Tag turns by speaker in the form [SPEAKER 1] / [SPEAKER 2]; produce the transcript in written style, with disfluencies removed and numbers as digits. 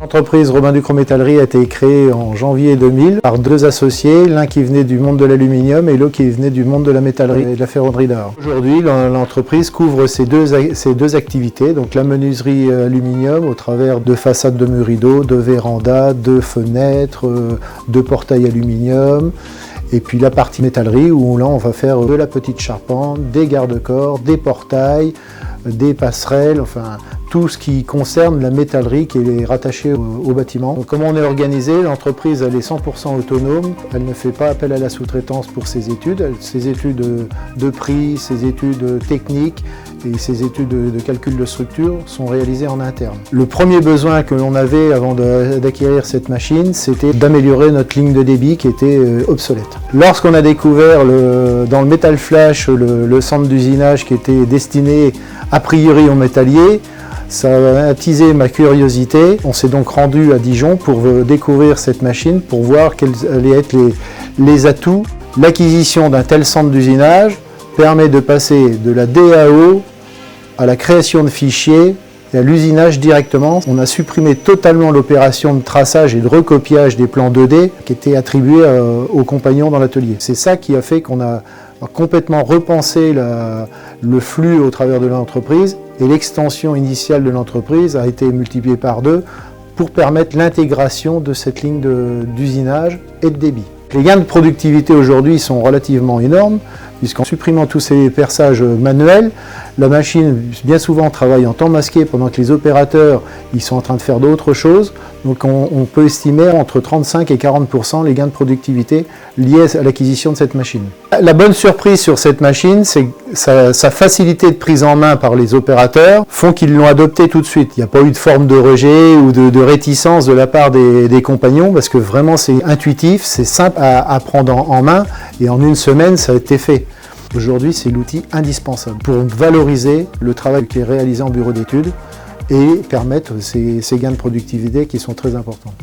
[SPEAKER 1] L'entreprise Robin Ducrot Métallerie a été créée en janvier 2000 par deux associés, l'un qui venait du monde de l'aluminium et l'autre qui venait du monde de la métallerie et de la ferronnerie d'art. Aujourd'hui, l'entreprise couvre ces deux activités, donc la menuiserie aluminium au travers de façades de murs rideaux, de vérandas, de fenêtres, de portails aluminium. Et puis la partie métallerie où là on va faire de la petite charpente, des garde-corps, des portails, des passerelles, enfin tout ce qui concerne la métallerie qui est rattachée au bâtiment. Donc, comment on est organisé, l'entreprise elle est 100% autonome, elle ne fait pas appel à la sous-traitance pour ses études de prix, ses études techniques et ses études de calcul de structure sont réalisées en interne. Le premier besoin que l'on avait avant d'acquérir cette machine, c'était d'améliorer notre ligne de débit qui était obsolète. Lorsqu'on a découvert dans le Metal Flash le centre d'usinage qui était destiné a priori aux métalliers, ça a attisé ma curiosité. On s'est donc rendu à Dijon pour découvrir cette machine, pour voir quels allaient être les atouts. L'acquisition d'un tel centre d'usinage permet de passer de la DAO à la création de fichiers et à l'usinage directement. On a supprimé totalement l'opération de traçage et de recopiage des plans 2D qui étaient attribués aux compagnons dans l'atelier. C'est ça qui a fait qu'on a complètement repensé le flux au travers de l'entreprise et l'extension initiale de l'entreprise a été multipliée par 2 pour permettre l'intégration de cette ligne d'usinage et de débit. Les gains de productivité aujourd'hui sont relativement énormes puisqu'en supprimant tous ces perçages manuels, la machine bien souvent travaille en temps masqué pendant que les opérateurs ils sont en train de faire d'autres choses. Donc on peut estimer entre 35 et 40% les gains de productivité liés à l'acquisition de cette machine. La bonne surprise sur cette machine, c'est que sa facilité de prise en main par les opérateurs font qu'ils l'ont adoptée tout de suite. Il n'y a pas eu de forme de rejet ou de réticence de la part des compagnons parce que vraiment c'est intuitif, c'est simple à prendre en main et en une semaine ça a été fait. Aujourd'hui, c'est l'outil indispensable pour valoriser le travail qui est réalisé en bureau d'études et permettre ces gains de productivité qui sont très importants.